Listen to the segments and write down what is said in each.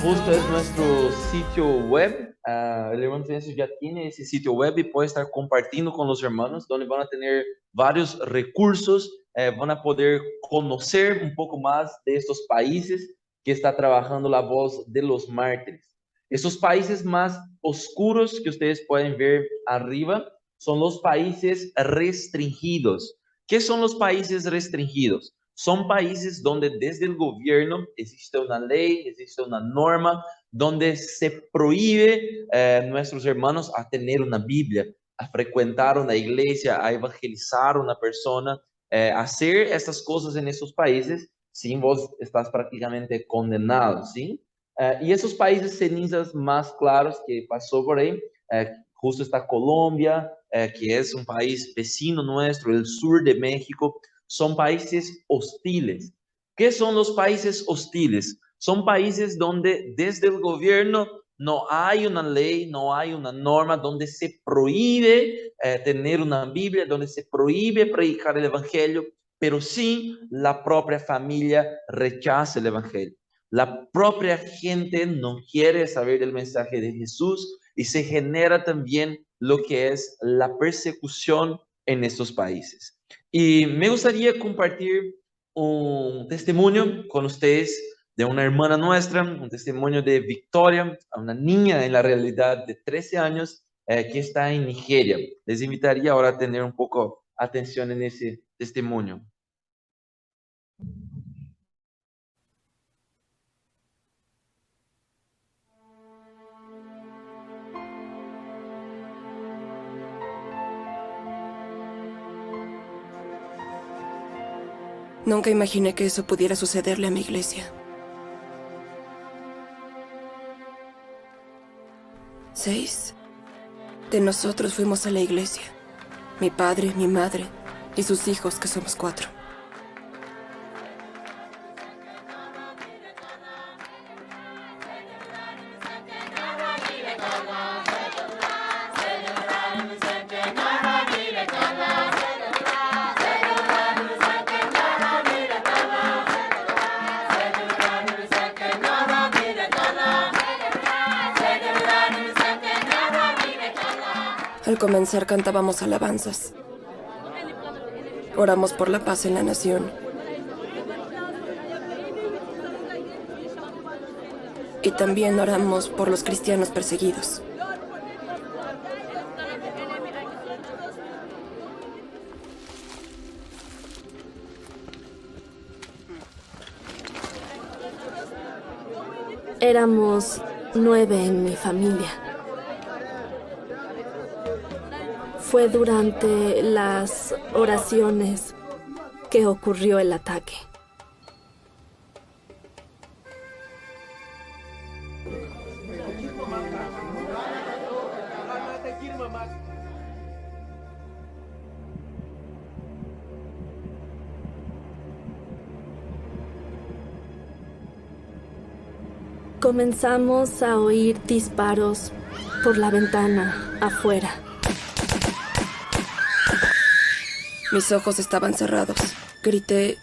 Justo es nuestro sitio web. El hermano Tenencio ya tiene ese sitio web y puede estar compartiendo con los hermanos, donde van a tener varios recursos, van a poder conocer un poco más de estos países que está trabajando la voz de los mártires. Esos países más oscuros que ustedes pueden ver arriba son los países restringidos. ¿Qué son los países restringidos? Son países donde desde el gobierno existe una ley, existe una norma, donde se prohíbe a nuestros hermanos a tener una Biblia, a frecuentar una iglesia, a evangelizar a una persona, hacer estas cosas en esos países, sin vos estás prácticamente condenado, ¿sí? Y esos países cenizas más claros que pasó por ahí, justo está Colombia, que es un país vecino nuestro, el sur de México, son países hostiles. ¿Qué son los países hostiles? Son países donde desde el gobierno no hay una ley, no hay una norma, donde se prohíbe tener una Biblia, donde se prohíbe predicar el Evangelio, pero sí la propia familia rechaza el Evangelio. La propia gente no quiere saber del mensaje de Jesús y se genera también lo que es la persecución en estos países. Y me gustaría compartir un testimonio con ustedes de una hermana nuestra, un testimonio de Victoria, una niña en la realidad de 13 años que está en Nigeria. Les invitaría ahora a tener un poco atención en ese testimonio. Nunca imaginé que eso pudiera sucederle a mi iglesia. 6 de nosotros fuimos a la iglesia. Mi padre, mi madre y sus hijos, que somos 4. Al comenzar cantábamos alabanzas. Oramos por la paz en la nación. Y también oramos por los cristianos perseguidos. Éramos 9 en mi familia. Fue durante las oraciones que ocurrió el ataque. Comenzamos a oír disparos por la ventana afuera. Mis ojos estaban cerrados. Grité.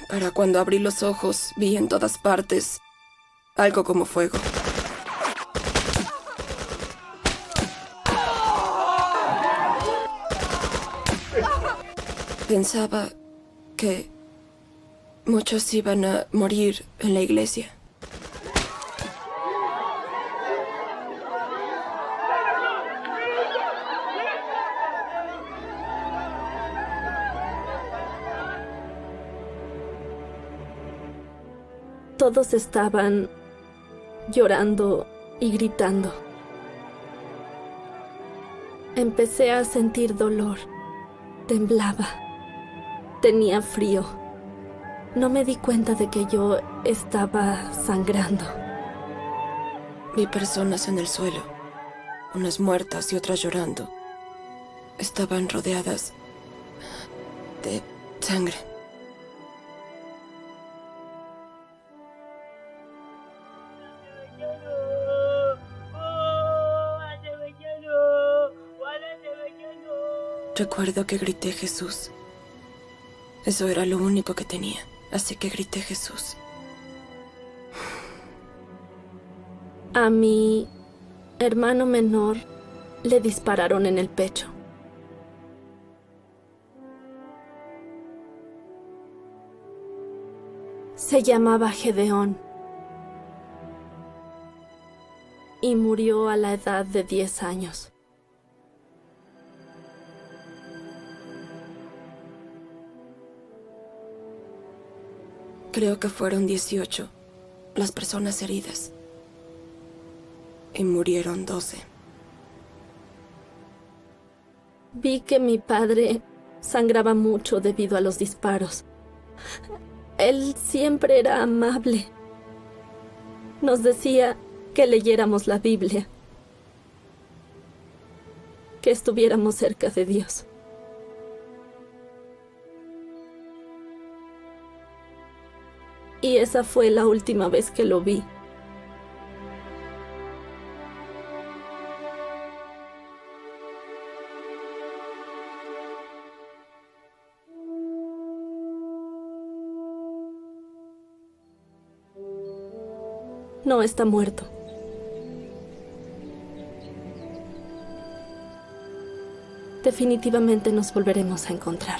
Para cuando abrí los ojos, vi en todas partes algo como fuego. Pensaba que muchos iban a morir en la iglesia. Todos estaban llorando y gritando. Empecé a sentir dolor. Temblaba. Tenía frío. No me di cuenta de que yo estaba sangrando. Vi personas en el suelo, unas muertas y otras llorando. Estaban rodeadas de sangre. Recuerdo que grité Jesús. Eso era lo único que tenía, así que grité Jesús. A mi hermano menor le dispararon en el pecho. Se llamaba Gedeón y murió a la edad de 10 años. Creo que fueron 18 las personas heridas. Y murieron 12. Vi que mi padre sangraba mucho debido a los disparos. Él siempre era amable. Nos decía que leyéramos la Biblia, que estuviéramos cerca de Dios. Y esa fue la última vez que lo vi. No está muerto. Definitivamente nos volveremos a encontrar.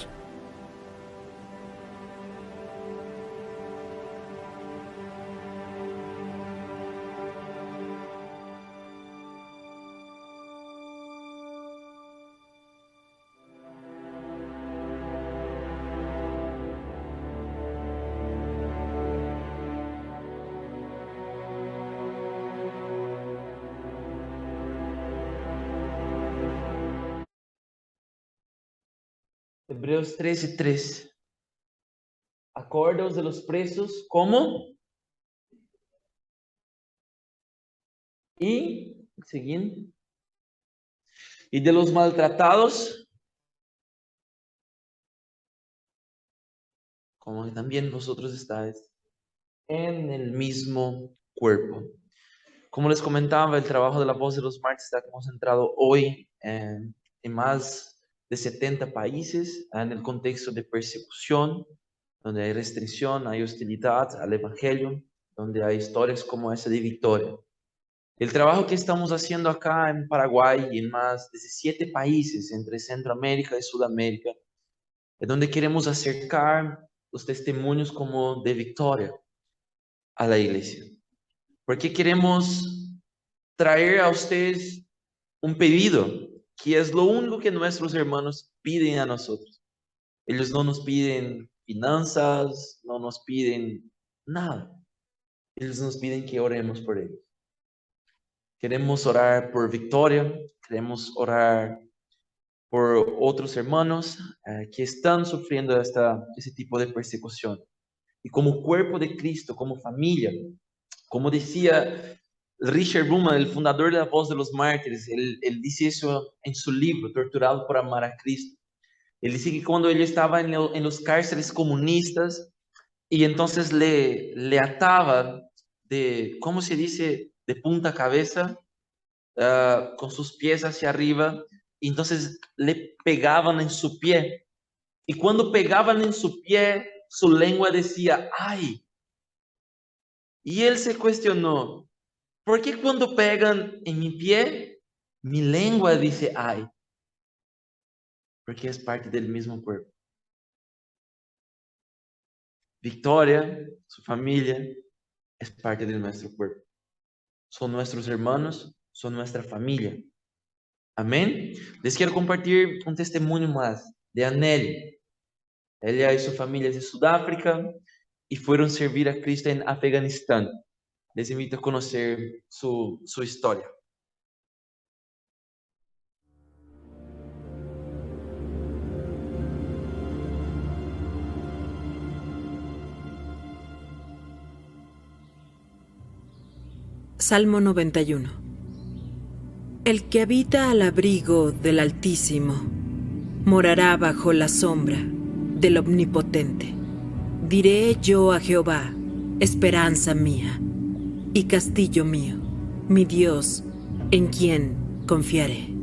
Hebreos 13:3. Acordaos de los presos, ¿cómo? Y, siguiente. Y de los maltratados, como también vosotros estáis en el mismo cuerpo. Como les comentaba, el trabajo de la Voz de los Mártires está concentrado hoy en más de 70 países en el contexto de persecución, donde hay restricción, hay hostilidad al Evangelio, donde hay historias como esa de victoria. El trabajo que estamos haciendo acá en Paraguay y en más de 17 países entre Centroamérica y Sudamérica, es donde queremos acercar los testimonios como de victoria a la iglesia. Porque queremos traer a ustedes un pedido, que es lo único que nuestros hermanos piden a nosotros. Ellos no nos piden finanzas, no nos piden nada. Ellos nos piden que oremos por ellos. Queremos orar por victoria, queremos orar por otros hermanos que están sufriendo ese tipo de persecución. Y como cuerpo de Cristo, como familia, como decía Richard Ruhlman, el fundador de la Voz de los Mártires, él dice eso en su libro, Torturado por Amar a Cristo. Él dice que cuando él estaba en los cárceles comunistas y entonces le ataban de, ¿cómo se dice?, de punta cabeza, con sus pies hacia arriba, y entonces le pegaban en su pie. Y cuando pegaban en su pie, su lengua decía, ¡ay! Y él se cuestionó, ¿por qué cuando pegan en mi pie, mi lengua dice, ¡ay! Porque es parte del mismo cuerpo. Victoria, su familia, es parte de nuestro cuerpo. Son nuestros hermanos, son nuestra familia. Amén. Les quiero compartir un testimonio más de Anel. Ella y su familia es de Sudáfrica y fueron servir a Cristo en Afganistán. Les invito a conocer su historia. Salmo 91. El que habita al abrigo del Altísimo morará bajo la sombra del Omnipotente. Diré yo a Jehová, esperanza mía y castillo mío, mi Dios, en quien confiaré.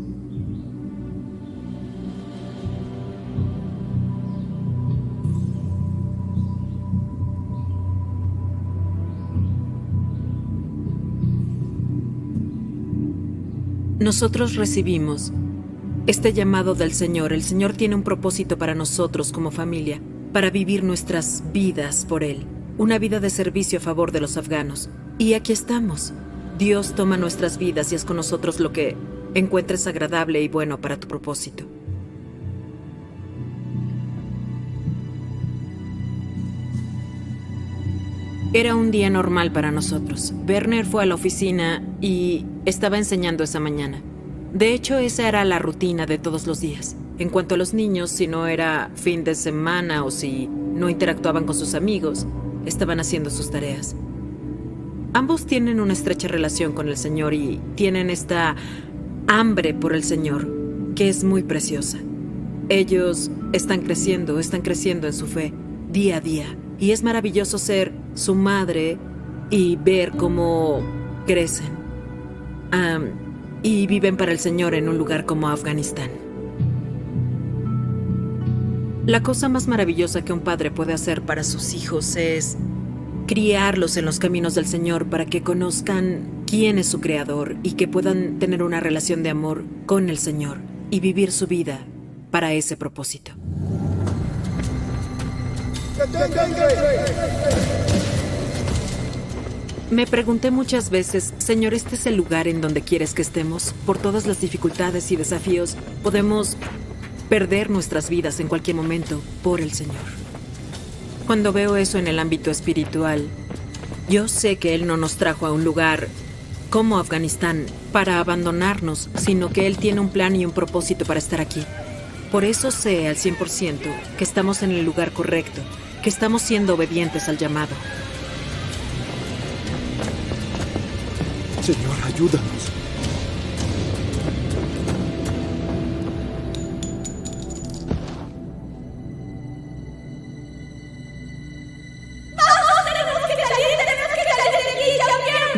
nosotros recibimos este llamado del Señor. El Señor tiene un propósito para nosotros como familia, para vivir nuestras vidas por Él, una vida de servicio a favor de los afganos. Y aquí estamos. Dios toma nuestras vidas y es con nosotros lo que encuentres agradable y bueno para tu propósito. Era un día normal para nosotros. Werner fue a la oficina y estaba enseñando esa mañana. De hecho, esa era la rutina de todos los días. En cuanto a los niños, si no era fin de semana o si no interactuaban con sus amigos, estaban haciendo sus tareas. Ambos tienen una estrecha relación con el Señor y tienen esta hambre por el Señor, que es muy preciosa. Ellos están creciendo en su fe, día a día. Y es maravilloso ser su madre y ver cómo crecen. Y viven para el Señor en un lugar como Afganistán. La cosa más maravillosa que un padre puede hacer para sus hijos es criarlos en los caminos del Señor para que conozcan quién es su Creador y que puedan tener una relación de amor con el Señor y vivir su vida para ese propósito. Me pregunté muchas veces, Señor, ¿este es el lugar en donde quieres que estemos? Por todas las dificultades y desafíos, podemos perder nuestras vidas en cualquier momento por el Señor. Cuando veo eso en el ámbito espiritual, yo sé que Él no nos trajo a un lugar como Afganistán para abandonarnos, sino que Él tiene un plan y un propósito para estar aquí. Por eso sé al 100% que estamos en el lugar correcto, que estamos siendo obedientes al llamado. Señor, ayúdanos.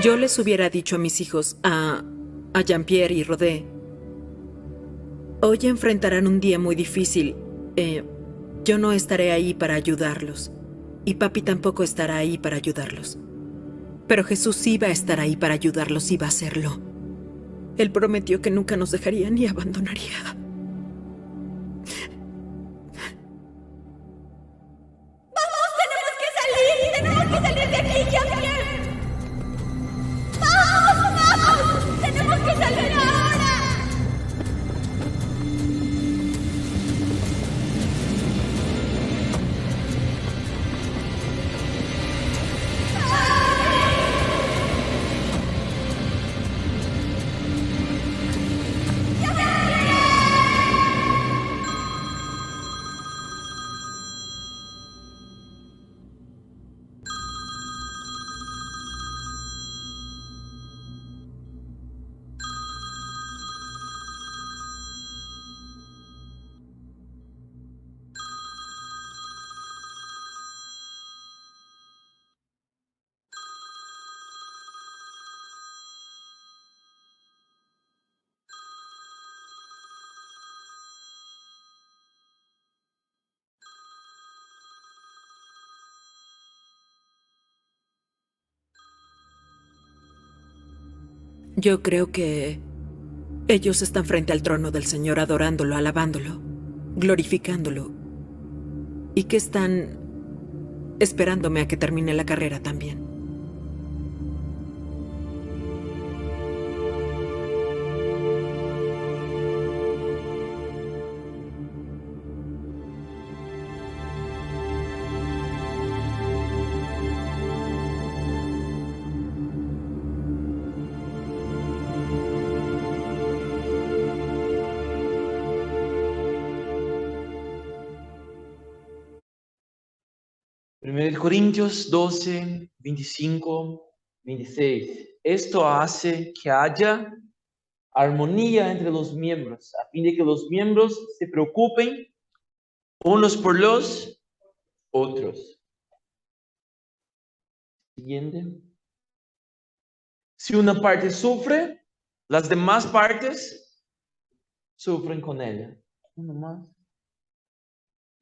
Yo les hubiera dicho a mis hijos, a Jean-Pierre y Rodé, hoy enfrentarán un día muy difícil. Yo no estaré ahí para ayudarlos. Y papi tampoco estará ahí para ayudarlos. Pero Jesús iba a estar ahí para ayudarlos, iba a hacerlo. Él prometió que nunca nos dejaría ni abandonaría. ¡Tenemos que salir de aquí, Jean-Pierre! ¡Vamos! ¡Tenemos que salir ahora! Yo creo que ellos están frente al trono del Señor adorándolo, alabándolo, glorificándolo. Y que están esperándome a que termine la carrera también. Primero Corintios 12, 25, 26. Esto hace que haya armonía entre los miembros, a fin de que los miembros se preocupen unos por los otros. Siguiente. Si una parte sufre, las demás partes sufren con ella. Uno más.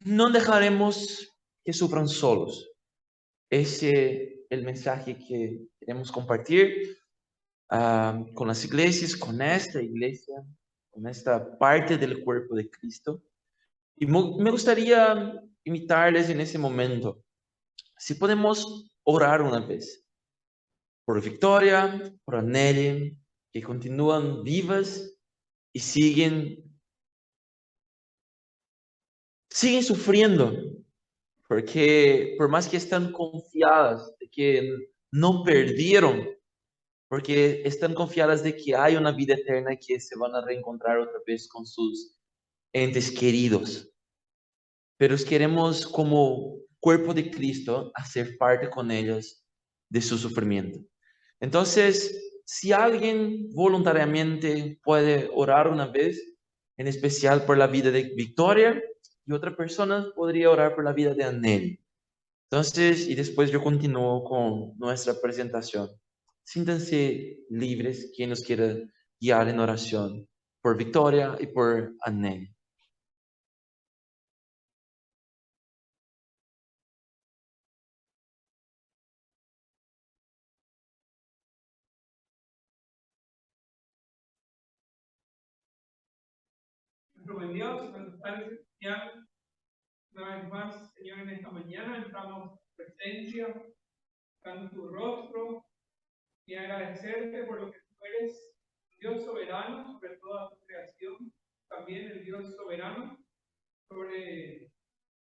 No dejaremos que sufran solos. Ese es el mensaje que queremos compartir. con las iglesias, con esta iglesia, con esta parte del cuerpo de Cristo. Y me gustaría invitarles en ese momento, si podemos orar una vez, por Victoria, por Anneli, que continúan vivas y siguen sufriendo, porque por más que están confiadas de que no perdieron, porque están confiadas de que hay una vida eterna y que se van a reencontrar otra vez con sus entes queridos. Pero queremos, como cuerpo de Cristo, hacer parte con ellas de su sufrimiento. Entonces, si alguien voluntariamente puede orar una vez, en especial por la vida de Victoria, y otra persona podría orar por la vida de Anneli. Entonces, y después yo continúo con nuestra presentación. Siéntanse libres, quien nos quiera guiar en oración por Victoria y por Anneli. Nuestro buen Dios, nuestro Padre Celestial, una vez más, Señor, en esta mañana entramos en tu presencia, buscando tu rostro y agradecerte por lo que tú eres, Dios soberano sobre toda tu creación, también el Dios soberano sobre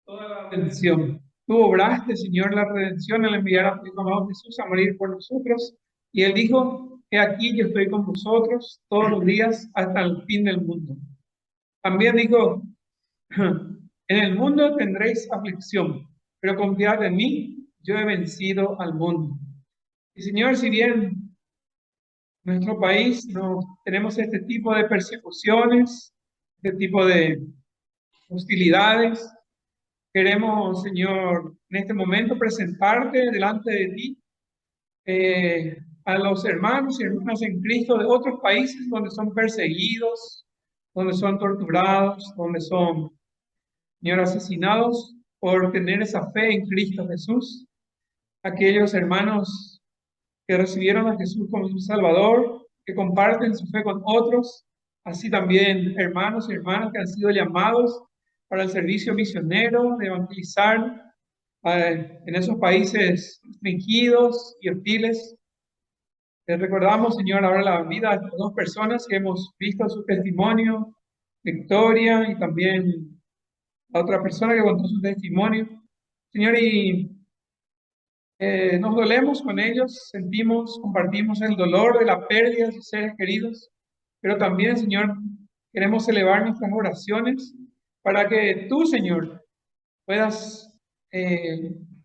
toda la redención. Tú obraste, Señor, la redención al enviar a tu Hijo amado Jesús a morir por nosotros, y Él dijo que aquí yo estoy con vosotros todos los días hasta el fin del mundo. También dijo, en el mundo tendréis aflicción, pero confiad en mí, yo he vencido al mundo. Y Señor, si bien en nuestro país no tenemos este tipo de persecuciones, este tipo de hostilidades, queremos, Señor, en este momento presentarte delante de ti a los hermanos y hermanas en Cristo de otros países donde son perseguidos, donde son torturados, donde son, Señor, asesinados por tener esa fe en Cristo Jesús. Aquellos hermanos que recibieron a Jesús como su Salvador, que comparten su fe con otros, así también hermanos y hermanas que han sido llamados para el servicio misionero, de evangelizar en esos países restringidos y hostiles. Recordamos, Señor, ahora la vida de estas dos personas que hemos visto su testimonio, Victoria y también a otra persona que contó su testimonio. Señor, y nos dolemos con ellos, sentimos, compartimos el dolor de la pérdida de sus seres queridos, pero también, Señor, queremos elevar nuestras oraciones para que tú, Señor, puedas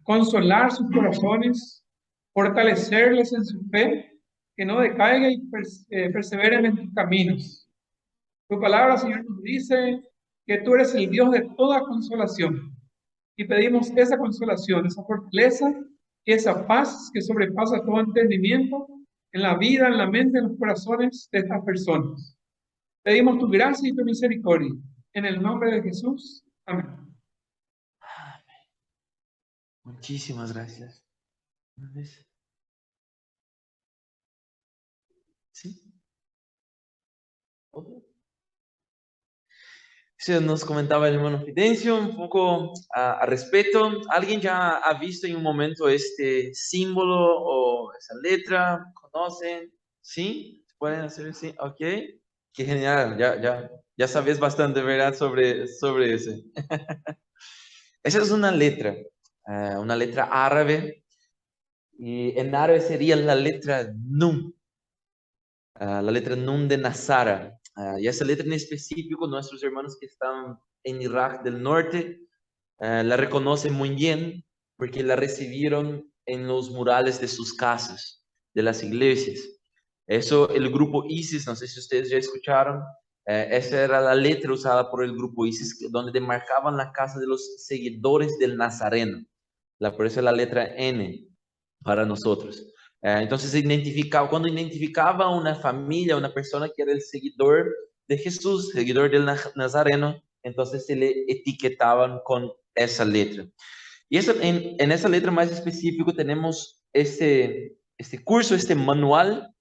consolar sus corazones, fortalecerles en su fe, que no decaiga y perseveren en tus caminos. Tu palabra, Señor, nos dice que tú eres el Dios de toda consolación. Y pedimos esa consolación, esa fortaleza y esa paz que sobrepasa todo entendimiento en la vida, en la mente, en los corazones de estas personas. Pedimos tu gracia y tu misericordia. En el nombre de Jesús. Amén. Muchísimas gracias. ¿Sí? ¿Otro? Se nos comentaba el hermano Fidencio un poco a respecto. ¿Alguien ya ha visto en un momento este símbolo o esa letra? ¿Conocen? ¿Sí? ¿Pueden hacer así? Ok. Qué genial. Ya sabes bastante, ¿verdad? Sobre ese. Esa es una letra árabe. Y en árabe sería la letra Nun. La letra Nun de Nazara. Y esa letra en específico, nuestros hermanos que están en Irak del norte la reconocen muy bien porque la recibieron en los murales de sus casas, de las iglesias. Eso, el grupo ISIS, no sé si ustedes ya escucharon, esa era la letra usada por el grupo ISIS, donde demarcaban la casa de los seguidores del Nazareno. Por eso la letra N para nosotros. Entonces, cuando identificaba una familia, una persona que era el seguidor de Jesús, seguidor del Nazareno, entonces se le etiquetaban con esa letra. Y eso, en esa letra más específico tenemos este curso, este manual,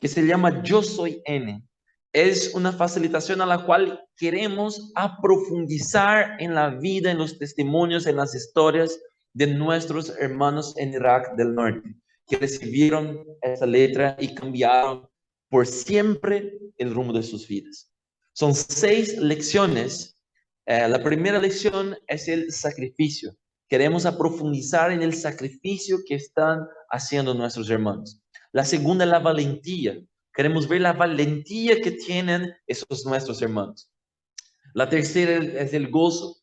que se llama Yo Soy N. Es una facilitación a la cual queremos aprofundizar en la vida, en los testimonios, en las historias de nuestros hermanos en Irak del Norte, que recibieron esa letra y cambiaron por siempre el rumbo de sus vidas. Son 6 lecciones. La primera lección es el sacrificio. Queremos aprofundizar en el sacrificio que están haciendo nuestros hermanos. La segunda es la valentía. Queremos ver la valentía que tienen esos nuestros hermanos. La tercera es el gozo.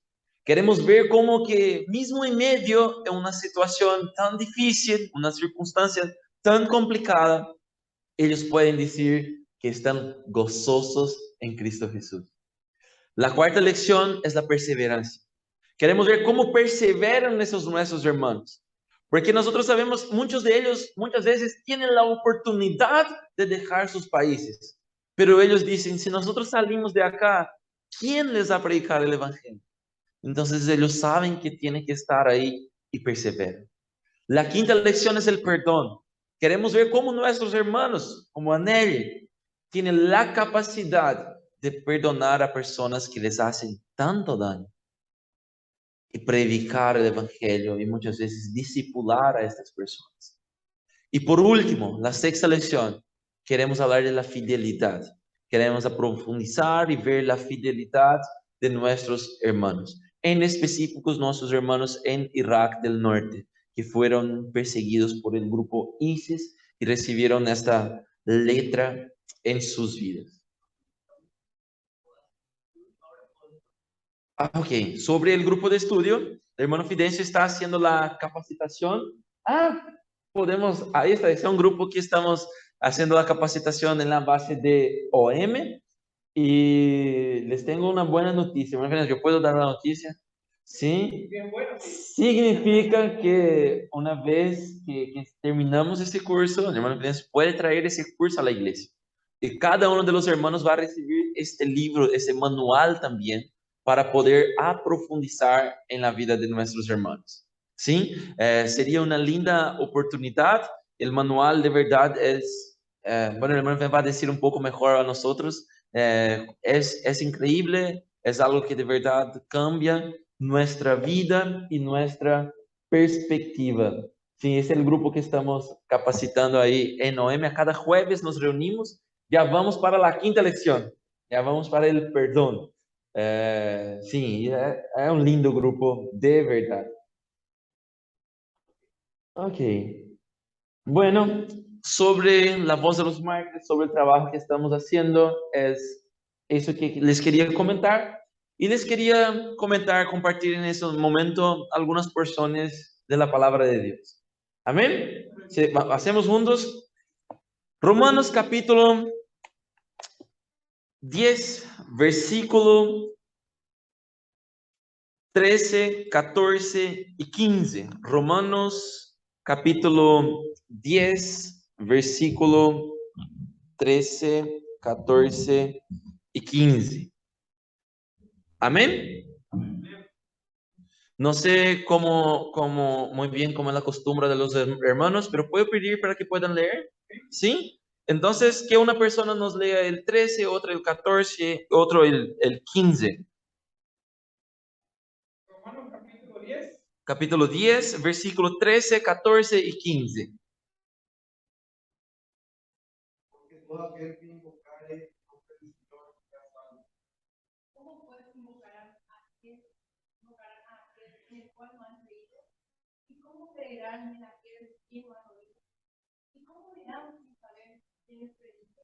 Queremos ver cómo que mismo en medio de una situación tan difícil, una circunstancia tan complicada, ellos pueden decir que están gozosos en Cristo Jesús. La cuarta lección es la perseverancia. Queremos ver cómo perseveran esos nuestros hermanos. Porque nosotros sabemos, muchos de ellos muchas veces tienen la oportunidad de dejar sus países. Pero ellos dicen, si nosotros salimos de acá, ¿quién les va a predicar el evangelio? Entonces ellos saben que tienen que estar ahí y perseveran. La quinta lección es el perdón. Queremos ver cómo nuestros hermanos, como Anelli, tienen la capacidad de perdonar a personas que les hacen tanto daño y predicar el evangelio y muchas veces discipular a estas personas. Y por último, la sexta lección, queremos hablar de la fidelidad. Queremos profundizar y ver la fidelidad de nuestros hermanos, en específico nuestros hermanos en Irak del Norte, que fueron perseguidos por el grupo ISIS y recibieron esta letra en sus vidas. Ok, sobre el grupo de estudio, el hermano Fidencio está haciendo la capacitación. Ahí está, es un grupo que estamos haciendo la capacitación en la base de OM. Y les tengo una buena noticia, hermano Fidencio, ¿yo puedo dar la noticia? Sí, Bien bueno. significa que una vez que terminamos este curso, el hermano Fidencio puede traer ese curso a la iglesia. Y cada uno de los hermanos va a recibir este libro, este manual también, para poder aprofundizar en la vida de nuestros hermanos. ¿Sí? Sería una linda oportunidad. El manual de verdad es, bueno, el hermano va a decir un poco mejor a nosotros, es increíble, es algo que de verdad cambia nuestra vida y nuestra perspectiva. Sí, es el grupo que estamos capacitando ahí en OM. A cada jueves nos reunimos. Ya vamos para la quinta lección. Ya vamos para el perdón. Sí, es un lindo grupo, de verdad. Ok. Bueno, sobre la voz de los mártires, sobre el trabajo que estamos haciendo, es eso que les quería comentar. Y les quería comentar, compartir en este momento algunas porciones de la palabra de Dios. Amén. Sí, hacemos juntos. Romanos capítulo 10, versículo 13, 14 y 15. Romanos capítulo 10, versículo 13, 14 y 15. Amén. No sé muy bien cómo es la costumbre de los hermanos, pero puedo pedir para que puedan leer. ¿Sí? Entonces, que una persona nos lea el 13, otro el 14, otro el 15. Romanos capítulo 10. Capítulo 10, versículo 13, 14 y 15. Porque todo aquel que invocare el nombre del Señor será salvo. ¿Cómo puedes invocar a aquel en el cual no han creído? ¿Y cómo creerán en aquel que no han oído? ¿Y cómo verán sin saber quién les predica?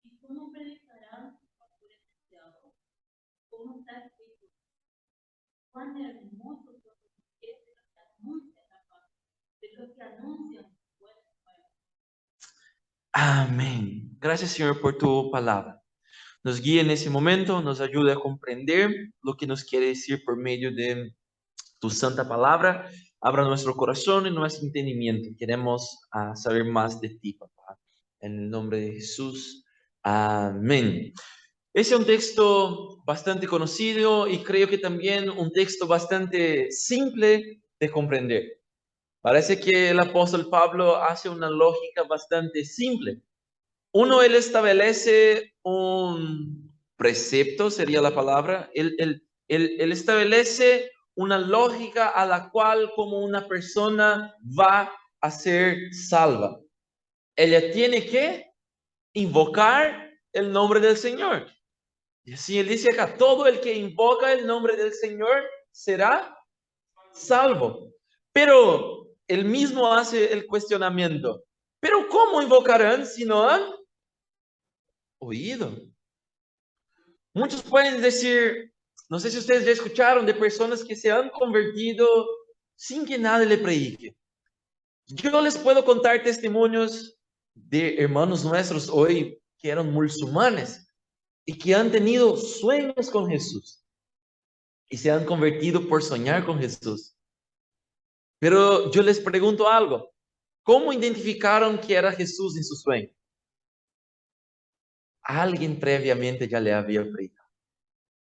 ¿Y cómo predicarán si no fueren enviados? ¿Cómo está escrito? Cuán hermosos son los pies de los que anuncian la paz, de los que anuncian buenas nuevas. Amén. Gracias, Señor, por tu palabra. Nos guía en ese momento, nos ayuda a comprender lo que nos quiere decir por medio de tu santa palabra. Abra nuestro corazón y nuestro entendimiento. Queremos saber más de ti, papá. En el nombre de Jesús. Amén. Ese es un texto bastante conocido y creo que también un texto bastante simple de comprender. Parece que el apóstol Pablo hace una lógica bastante simple. Uno, él establece un precepto, sería la palabra. Él establece una lógica a la cual como una persona va a ser salva. Ella tiene que invocar el nombre del Señor. Y así él dice acá, todo el que invoca el nombre del Señor será salvo. Pero él mismo hace el cuestionamiento. Pero ¿cómo invocarán si no han oído? Muchos pueden decir, no sé si ustedes ya escucharon de personas que se han convertido sin que nadie le predique. Yo les puedo contar testimonios de hermanos nuestros hoy que eran musulmanes y que han tenido sueños con Jesús y se han convertido por soñar con Jesús. Pero yo les pregunto algo, ¿cómo identificaron que era Jesús en su sueño? Alguien previamente ya le había predicado.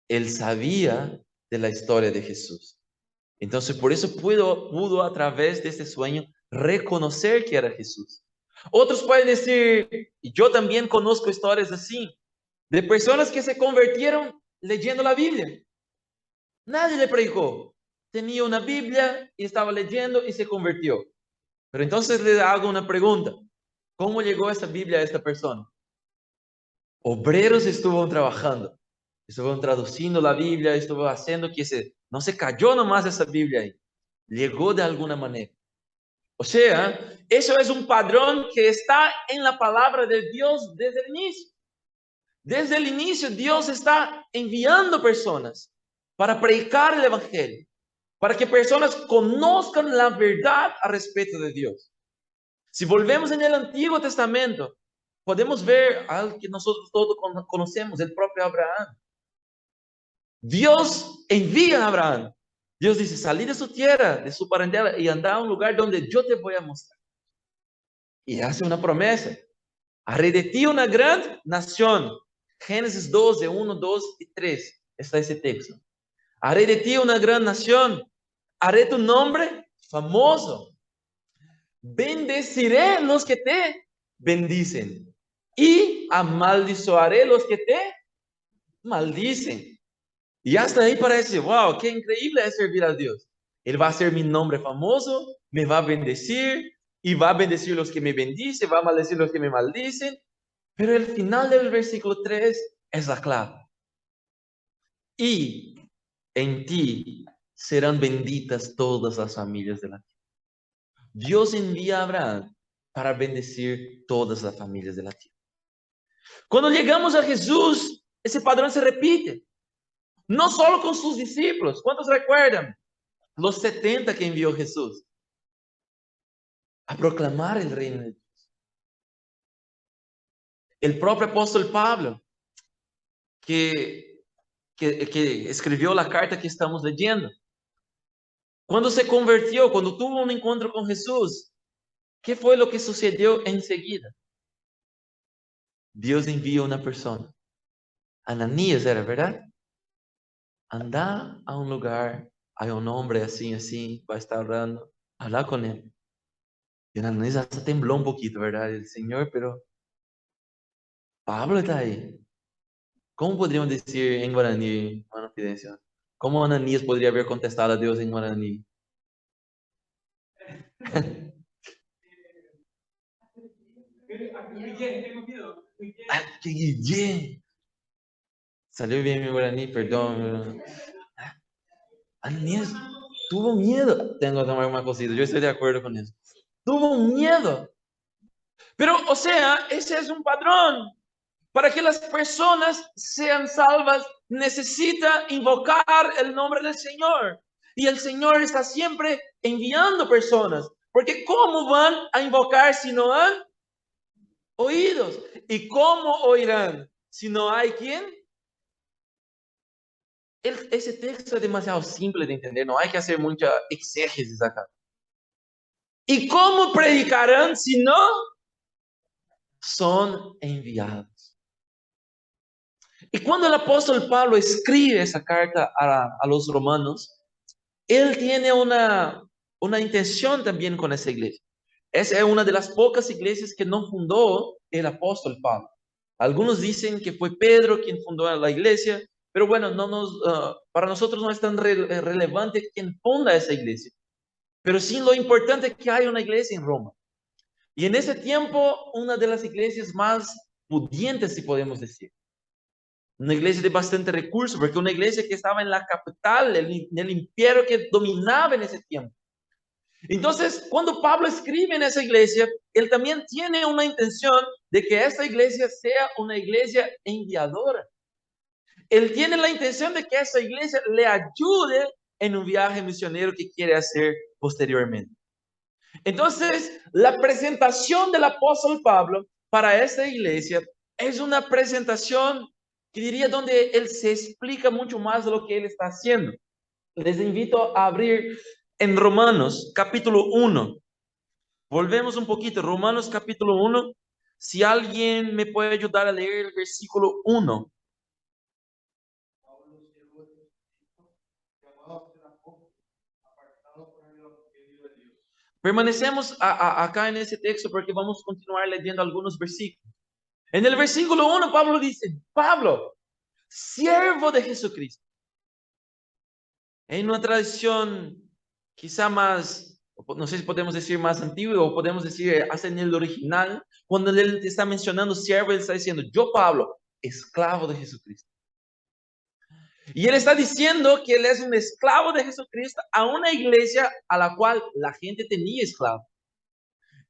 Él sabía de la historia de Jesús. Entonces, por eso pudo a través de este sueño reconocer que era Jesús. Otros pueden decir, y yo también conozco historias así, de personas que se convirtieron leyendo la Biblia. Nadie le predicó. Tenía una Biblia y estaba leyendo y se convirtió. Pero entonces le hago una pregunta. ¿Cómo llegó esa Biblia a esta persona? Obreros estuvieron trabajando. Estuvieron traduciendo la Biblia, estuvieron haciendo que no se cayó nomás esa Biblia ahí. Llegó de alguna manera. O sea, eso es un padrón que está en la palabra de Dios desde el inicio. Desde el inicio Dios está enviando personas para predicar el evangelio, para que personas conozcan la verdad a respecto de Dios. Si volvemos en el Antiguo Testamento, podemos ver algo que nosotros todos conocemos, el propio Abraham. Dios envía a Abraham. Dios dice, salí de su tierra, de su parentela y anda a un lugar donde yo te voy a mostrar. Y hace una promesa. Haré de ti una gran nación. Génesis 12, 1, 2 y 3. Está ese texto. Haré de ti una gran nación. Haré tu nombre famoso. Bendeciré los que te bendicen. Y amaldizaré los que te maldicen. Y hasta ahí parece, wow, qué increíble es servir a Dios. Él va a hacer mi nombre famoso, me va a bendecir, y va a bendecir los que me bendicen, va a maldecir los que me maldicen. Pero el final del versículo 3 es la clave. Y en ti serán benditas todas las familias de la tierra. Dios envía a Abraham para bendecir todas las familias de la tierra. Cuando llegamos a Jesús, ese padrón se repite. No solo con sus discípulos. ¿Cuántos recuerdan? Los 70 que envió Jesús a proclamar el reino de Dios. El propio apóstol Pablo, que escribió la carta que estamos leyendo. Cuando se convirtió, cuando tuvo un encuentro con Jesús, ¿qué fue lo que sucedió enseguida? Dios envió una persona. Ananías era, ¿verdad? Anda a un lugar, hay un hombre así, va a estar orando, habla con él. Y Ananías hasta tembló un poquito, ¿verdad? El Señor, pero Pablo está ahí. ¿Cómo podríamos decir en guaraní, hermano Fidencio? ¿Cómo Ananías podría haber contestado a Dios en guaraní? ¡Qué guillén! Salió bien mi guaraní, perdón. Ananías tuvo miedo. Tengo que tomar una cosita, yo estoy de acuerdo con eso. Tuvo miedo. Pero, o sea, ese es un padrón. Para que las personas sean salvas, necesita invocar el nombre del Señor. Y el Señor está siempre enviando personas. Porque ¿cómo van a invocar si no han oídos? ¿Y cómo oirán si no hay quien? Ese texto es demasiado simple de entender. No hay que hacer mucha exégesis acá. ¿Y cómo predicarán si no son enviados? Y cuando el apóstol Pablo escribe esa carta a los romanos, él tiene una intención también con esa iglesia. Esa es una de las pocas iglesias que no fundó el apóstol Pablo. Algunos dicen que fue Pedro quien fundó la iglesia, pero bueno, para nosotros no es tan relevante quién funda esa iglesia. Pero sí lo importante es que hay una iglesia en Roma. Y en ese tiempo, una de las iglesias más pudientes, si podemos decir. Una iglesia de bastante recursos, porque una iglesia que estaba en la capital, en el imperio que dominaba en ese tiempo. Entonces, cuando Pablo escribe en esa iglesia, él también tiene una intención de que esa iglesia sea una iglesia enviadora. Él tiene la intención de que esa iglesia le ayude en un viaje misionero que quiere hacer posteriormente. Entonces, la presentación del apóstol Pablo para esta iglesia es una presentación que diría donde él se explica mucho más de lo que él está haciendo. Les invito a abrir en Romanos capítulo 1. Volvemos un poquito, Romanos capítulo 1. Si alguien me puede ayudar a leer el versículo 1. Pablo, siervo de Jesucristo, llamado a ser apóstol, apartado por el evangelio de Dios. Permanecemos acá en ese texto porque vamos a continuar leyendo algunos versículos. En el versículo 1 Pablo dice, Pablo, siervo de Jesucristo. En una tradición quizá más, no sé si podemos decir más antigua o podemos decir hasta en el original, cuando él está mencionando siervo, él está diciendo, yo Pablo, esclavo de Jesucristo. Y él está diciendo que él es un esclavo de Jesucristo a una iglesia a la cual la gente tenía esclavo.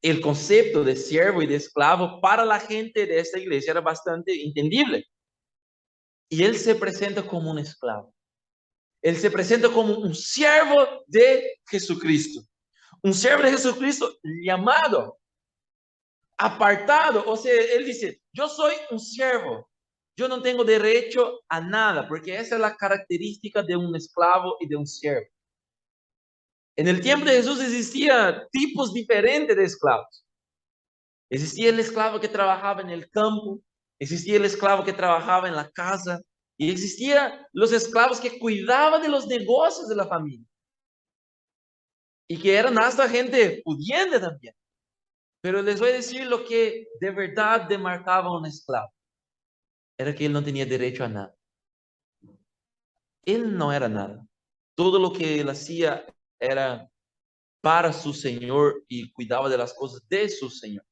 El concepto de siervo y de esclavo para la gente de esta iglesia era bastante entendible. Y él se presenta como un esclavo. Él se presenta como un siervo de Jesucristo. Un siervo de Jesucristo llamado, apartado. O sea, él dice, yo soy un siervo. Yo no tengo derecho a nada, porque esa es la característica de un esclavo y de un siervo. En el tiempo de Jesús existían tipos diferentes de esclavos. Existía el esclavo que trabajaba en el campo, existía el esclavo que trabajaba en la casa, y existían los esclavos que cuidaban de los negocios de la familia. Y que eran hasta gente pudiente también. Pero les voy a decir lo que de verdad demarcaba a un esclavo. Era que él no tenía derecho a nada. Él no era nada. Todo lo que él hacía era para su Señor y cuidaba de las cosas de su Señor.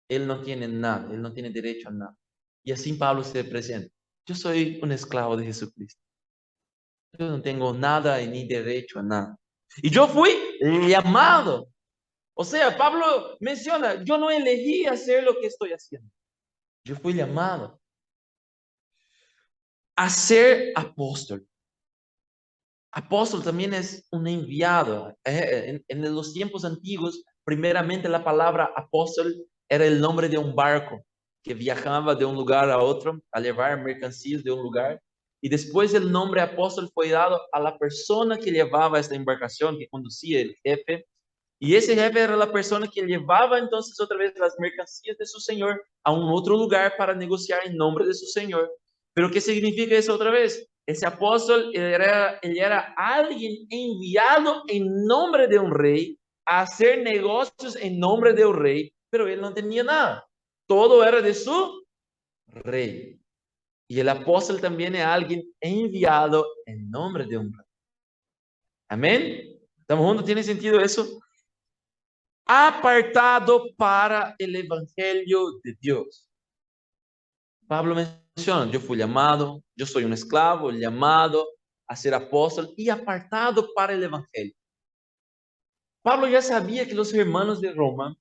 Él no tiene nada, él no tiene derecho a nada. Y así Pablo se presenta. Yo soy un esclavo de Jesucristo. Yo no tengo nada ni derecho a nada. Y yo fui llamado. O sea, Pablo menciona, yo no elegí hacer lo que estoy haciendo. Yo fui llamado a ser apóstol. Apóstol también es un enviado. En los tiempos antiguos, primeramente la palabra apóstol era el nombre de un barco que viajaba de un lugar a otro a llevar mercancías de un lugar. Y después el nombre apóstol fue dado a la persona que llevaba esta embarcación, que conducía el jefe. Y ese jefe era la persona que llevaba entonces otra vez las mercancías de su señor a un otro lugar para negociar en nombre de su señor. Pero ¿qué significa eso otra vez? Ese apóstol él era alguien enviado en nombre de un rey a hacer negocios en nombre de un rey, pero él no tenía nada. Todo era de su rey. Y el apóstol también es alguien enviado en nombre de un rey. Amén. ¿Estamos juntos? ¿Tiene sentido eso? Apartado para el evangelio de Dios. Pablo menciona, yo fui llamado, yo soy un esclavo, llamado a ser apóstol y apartado para el evangelio. Pablo ya sabía que los hermanos de Roma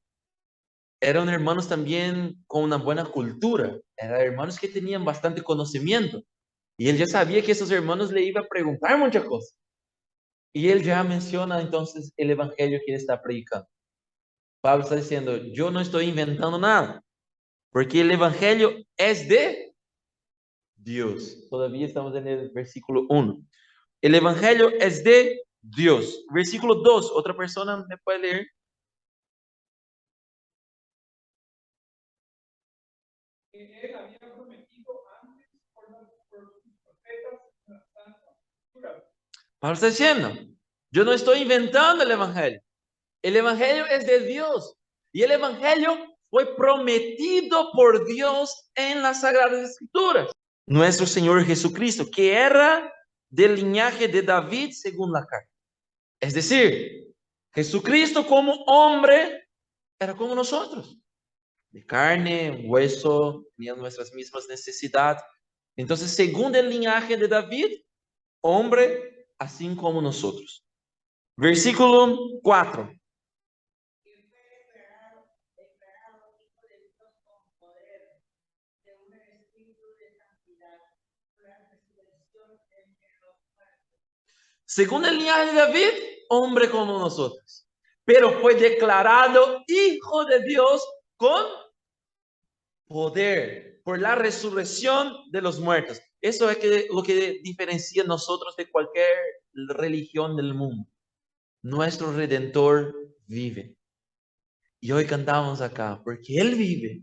eran hermanos también con una buena cultura, eran hermanos que tenían bastante conocimiento. Y él ya sabía que esos hermanos le iban a preguntar muchas cosas. Y él ya menciona entonces el evangelio que él está predicando. Pablo está diciendo, yo no estoy inventando nada, porque el evangelio es de Dios. Todavía estamos en el versículo 1. El evangelio es de Dios. Versículo 2, otra persona me puede leer. Él había prometido antes por sus profetas en la Santa Escritura. Pablo está diciendo, yo no estoy inventando el evangelio. El evangelio es de Dios. Y el Evangelio fue prometido por Dios en las Sagradas Escrituras. Nuestro Señor Jesucristo, que era del linaje de David según la carne. Es decir, Jesucristo como hombre era como nosotros. De carne, hueso, tenía nuestras mismas necesidades. Entonces, según el linaje de David, hombre, así como nosotros. Versículo 4. Según el linaje de David, hombre como nosotros. Pero fue declarado hijo de Dios con poder por la resurrección de los muertos. Eso es lo que diferencia a nosotros de cualquier religión del mundo. Nuestro Redentor vive. Y hoy cantamos acá, porque Él vive,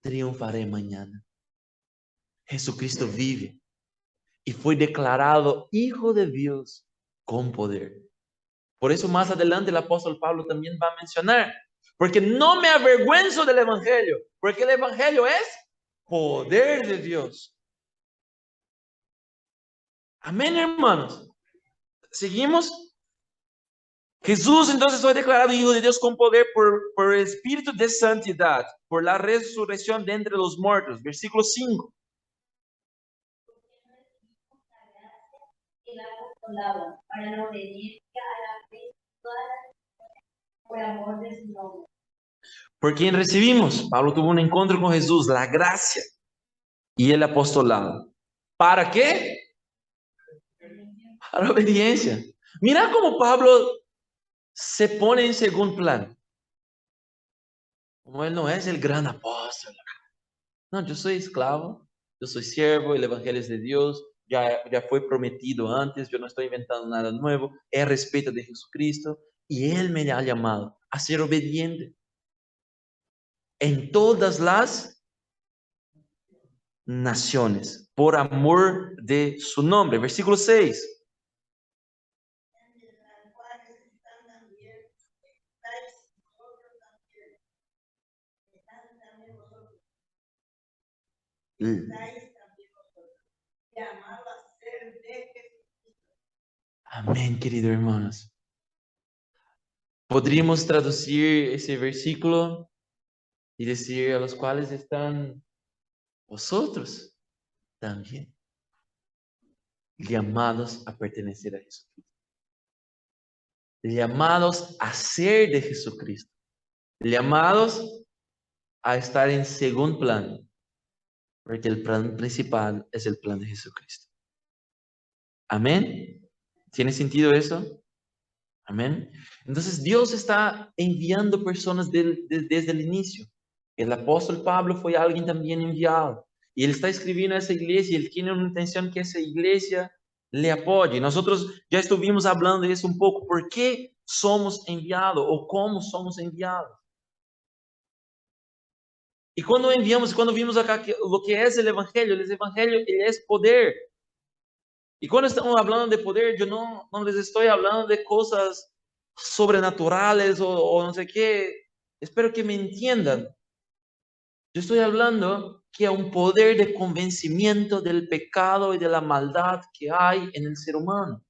triunfaré mañana. Jesucristo vive y fue declarado Hijo de Dios con poder. Por eso más adelante el apóstol Pablo también va a mencionar, porque no me avergüenzo del Evangelio, porque el Evangelio es poder de Dios. Amén, hermanos. Seguimos. Jesús entonces fue declarado Hijo de Dios con poder por el Espíritu de Santidad, por la resurrección de entre los muertos. Versículo 5. El apostolado para la obediencia a la fe, todas las por amor de su nombre. ¿Por quién recibimos? Pablo tuvo un encuentro con Jesús, la gracia y el apostolado. ¿Para qué? Para obediencia. Mira cómo Pablo se pone en segundo plano. Como él no es el gran apóstol. No, yo soy esclavo, yo soy siervo, el evangelio es de Dios, ya fue prometido antes, yo no estoy inventando nada nuevo, es respeto de Jesucristo y Él me ha llamado a ser obediente en todas las naciones, por amor de su nombre. Versículo 6. Amén, queridos hermanos. Podríamos traducir ese versículo y decir a los cuales están vosotros también llamados a pertenecer a Jesucristo, llamados a ser de Jesucristo, llamados a estar en segundo plano, porque el plan principal es el plan de Jesucristo. Amén. ¿Tiene sentido eso? Amén. Entonces Dios está enviando personas desde el inicio. El apóstol Pablo fue alguien también enviado. Y él está escribiendo a esa iglesia y él tiene una intención que esa iglesia le apoye. Nosotros ya estuvimos hablando de eso un poco. ¿Por qué somos enviados o cómo somos enviados? Y cuando enviamos, cuando vimos acá lo que es el Evangelio es poder. Y cuando estamos hablando de poder, yo no les estoy hablando de cosas sobrenaturales o no sé qué. Espero que me entiendan. Yo estoy hablando que hay un poder de convencimiento del pecado y de la maldad que hay en el ser humano.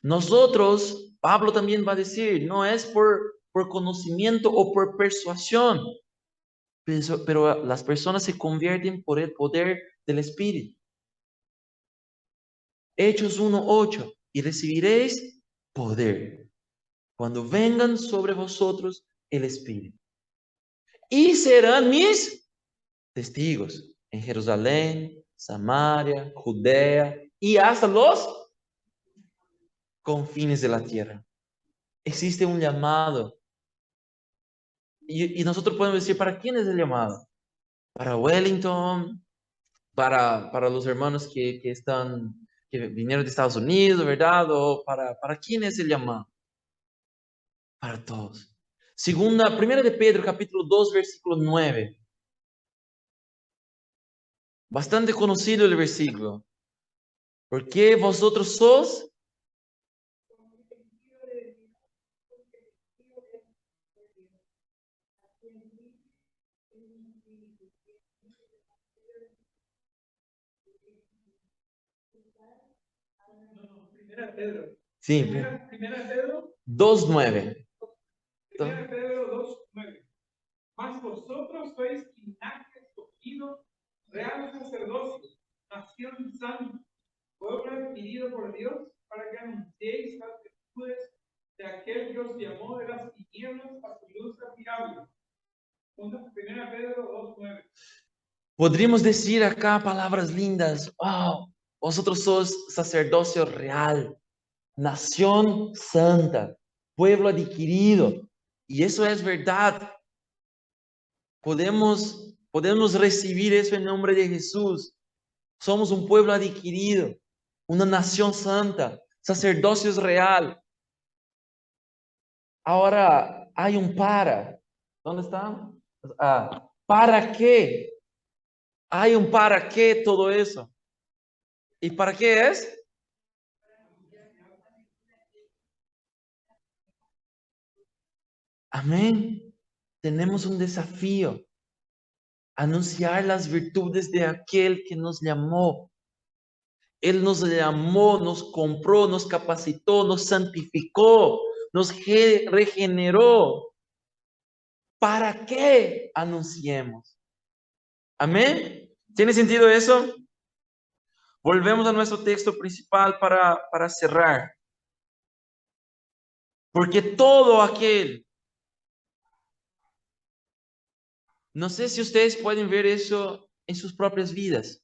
Nosotros, Pablo también va a decir, no es por conocimiento o por persuasión, pero las personas se convierten por el poder del Espíritu. Hechos 1:8, y recibiréis poder cuando vengan sobre vosotros el Espíritu. Y serán mis testigos en Jerusalén, Samaria, Judea y hasta los confines de la tierra. Existe un llamado. Y nosotros podemos decir, ¿para quién es el llamado? Para Wellington, para los hermanos que vinieron de Estados Unidos, ¿verdad? O para quién es el llamado. Para todos. Primera de Pedro, capítulo 2, versículo 9. Bastante conocido el versículo. Porque vosotros sos No, primera Pedro. Sí, Primera Pedro 2:9. Primera Pedro 2:9. Mas vosotros sois linaje escogido, real sacerdocio, nación santa, pueblo adquirido por Dios, para que anunciéis las virtudes de aquel que os llamó de las tinieblas a su luz admirable. Primera Pedro 2:9. Podríamos decir acá palabras lindas. Wow, vosotros sois sacerdocio real, nación santa, pueblo adquirido. Y eso es verdad. Podemos recibir eso en nombre de Jesús. Somos un pueblo adquirido, una nación santa, sacerdocio real. Ahora hay un para. ¿Dónde está? ¿Para qué? Hay un para qué todo eso. ¿Y para qué es? Amén. Tenemos un desafío. Anunciar las virtudes de aquel que nos llamó. Él nos llamó, nos compró, nos capacitó, nos santificó, nos regeneró. ¿Para qué anunciemos? Amén. ¿Tiene sentido eso? Volvemos a nuestro texto principal para cerrar. Porque todo aquel, no sé si ustedes pueden ver eso en sus propias vidas.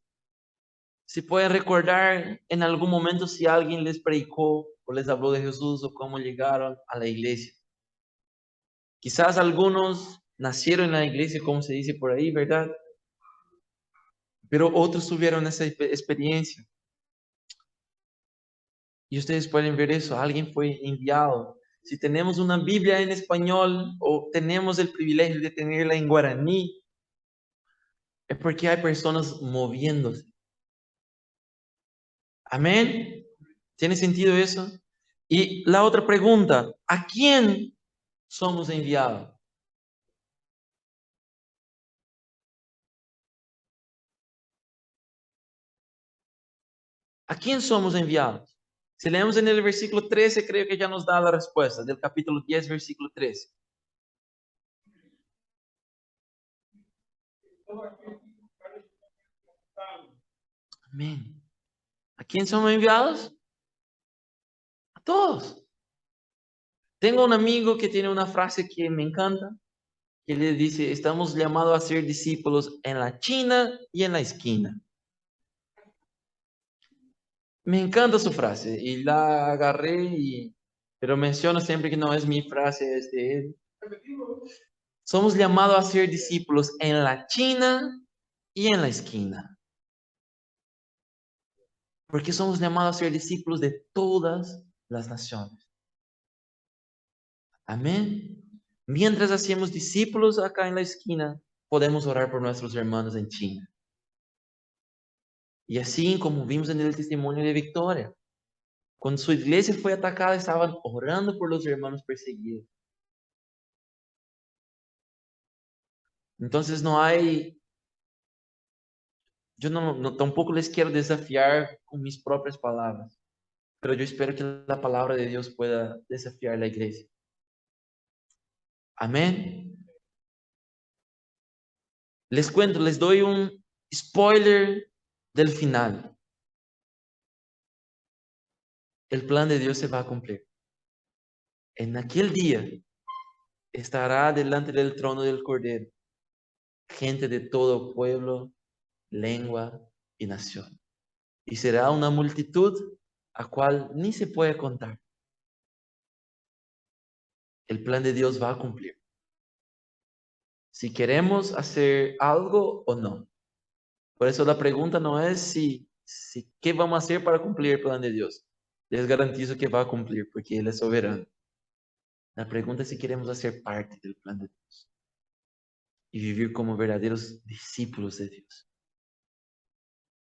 Si pueden recordar en algún momento si alguien les predicó o les habló de Jesús o cómo llegaron a la iglesia. Quizás algunos nacieron en la iglesia, como se dice por ahí, ¿verdad? Pero otros tuvieron esa experiencia. Y ustedes pueden ver eso, alguien fue enviado. Si tenemos una Biblia en español o tenemos el privilegio de tenerla en guaraní, es porque hay personas moviéndose. Amén. ¿Tiene sentido eso? Y la otra pregunta, ¿a quién somos enviados? ¿A quién somos enviados? Si leemos en el versículo 13, creo que ya nos da la respuesta, del capítulo 10, versículo 13. Amén. ¿A quién somos enviados? A todos. Tengo un amigo que tiene una frase que me encanta, que le dice, estamos llamados a ser discípulos en la China y en la esquina. Me encanta su frase y la agarré, pero menciono siempre que no es mi frase, es de él. Somos llamados a ser discípulos en la China y en la esquina. Porque somos llamados a ser discípulos de todas las naciones. Amén. Mientras hacemos discípulos acá en la esquina, podemos orar por nuestros hermanos en China. Y así como vimos en el testimonio de Victoria, cuando su iglesia fue atacada, estaban orando por los hermanos perseguidos. Entonces yo tampoco les quiero desafiar con mis propias palabras, pero yo espero que la palabra de Dios pueda desafiar a la iglesia. Amén. Les cuento, les doy un spoiler del final. El plan de Dios se va a cumplir. En aquel día estará delante del trono del Cordero gente de todo pueblo, lengua y nación. Y será una multitud a cual ni se puede contar. El plan de Dios va a cumplir. Si queremos hacer algo o no. Por eso la pregunta no es si qué vamos a hacer para cumplir el plan de Dios. Les garantizo que va a cumplir porque Él es soberano. La pregunta es si queremos hacer parte del plan de Dios y vivir como verdaderos discípulos de Dios.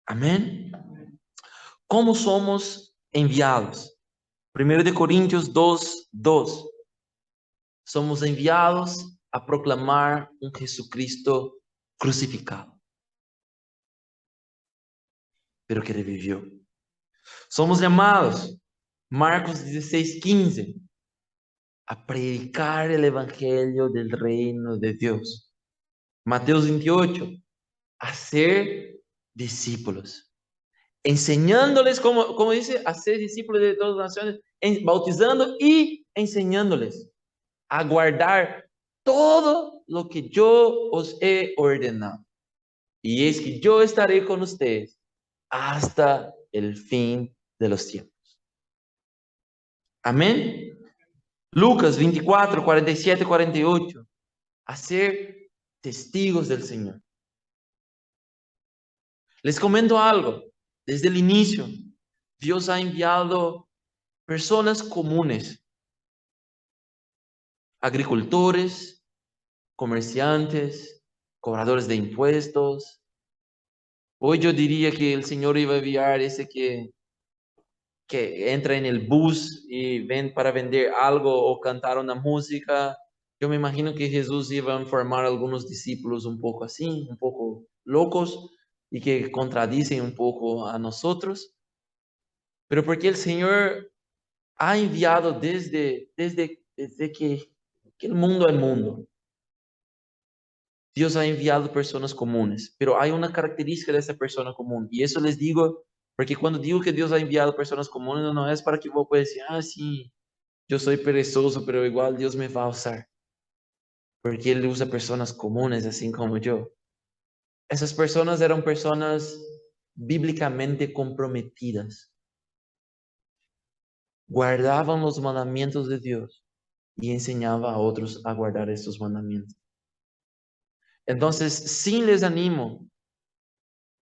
Amén. ¿Cómo somos enviados? 1 Corintios 2:2. Somos enviados a proclamar un Jesucristo crucificado, pero que revivió. Somos llamados, Marcos 16:15, a predicar el evangelio del reino de Dios. Mateo 28, a ser discípulos, enseñándoles, como dice, a ser discípulos de todas las naciones, bautizando y enseñándoles a guardar todo lo que yo os he ordenado. Y es que yo estaré con ustedes hasta el fin de los tiempos. Amén. Lucas 24, 47, 48. A ser testigos del Señor. Les comento algo. Desde el inicio, Dios ha enviado personas comunes. Agricultores, comerciantes, cobradores de impuestos. Hoy yo diría que el Señor iba a enviar ese que entra en el bus y ven para vender algo o cantar una música. Yo me imagino que Jesús iba a formar a algunos discípulos un poco así, un poco locos y que contradicen un poco a nosotros. Pero porque el Señor ha enviado desde que el mundo es mundo. Dios ha enviado personas comunes, pero hay una característica de esa persona común. Y eso les digo, porque cuando digo que Dios ha enviado personas comunes, no es para que vos puedas decir, sí, yo soy perezoso, pero igual Dios me va a usar. Porque Él usa personas comunes, así como yo. Esas personas eran personas bíblicamente comprometidas. Guardaban los mandamientos de Dios y enseñaban a otros a guardar estos mandamientos. Entonces, sí les animo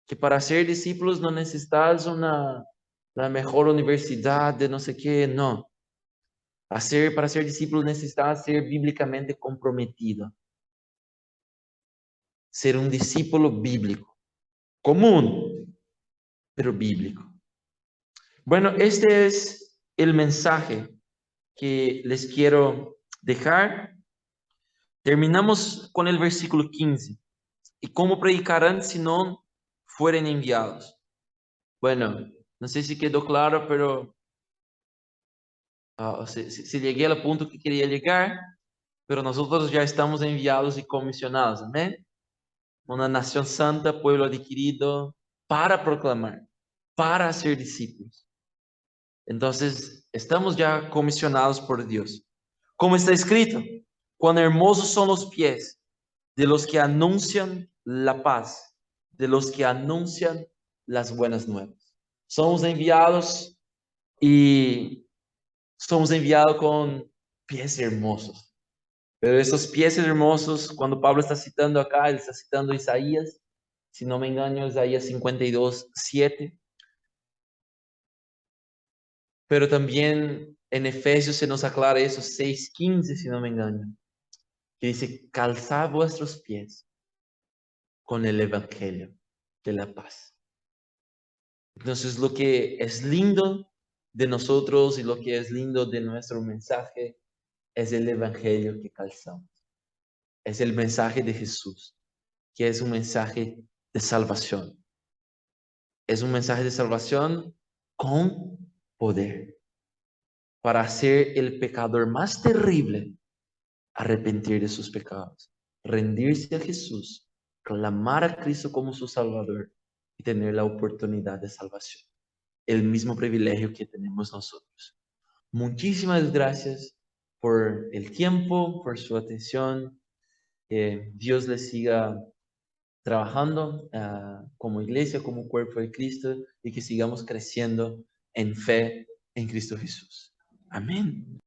que para ser discípulos no necesitas la mejor universidad de no sé qué, no. Para ser discípulos necesitas ser bíblicamente comprometido. Ser un discípulo bíblico. Común, pero bíblico. Bueno, este es el mensaje que les quiero dejar. Terminamos con el versículo 15. ¿Y cómo predicarán si no fueren enviados? Bueno, no sé si quedó claro, pero si llegué al punto que quería llegar, pero nosotros ya estamos enviados y comisionados, amén. Una nación santa, pueblo adquirido, para proclamar, para ser discípulos. Entonces, estamos ya comisionados por Dios. Como está escrito, cuán hermosos son los pies de los que anuncian la paz, de los que anuncian las buenas nuevas. Somos enviados y somos enviados con pies hermosos. Pero esos pies hermosos, cuando Pablo está citando acá, él está citando Isaías, si no me engaño, Isaías 52:7. Pero también en Efesios se nos aclara eso, 6:15, si no me engaño, que dice, calzad vuestros pies con el evangelio de la paz. Entonces, lo que es lindo de nosotros y lo que es lindo de nuestro mensaje es el evangelio que calzamos. Es el mensaje de Jesús, que es un mensaje de salvación. Es un mensaje de salvación con poder para hacer el pecador más terrible arrepentir de sus pecados, rendirse a Jesús, clamar a Cristo como su Salvador y tener la oportunidad de salvación. El mismo privilegio que tenemos nosotros. Muchísimas gracias por el tiempo, por su atención. Que Dios les siga trabajando como iglesia, como cuerpo de Cristo y que sigamos creciendo en fe en Cristo Jesús. Amén.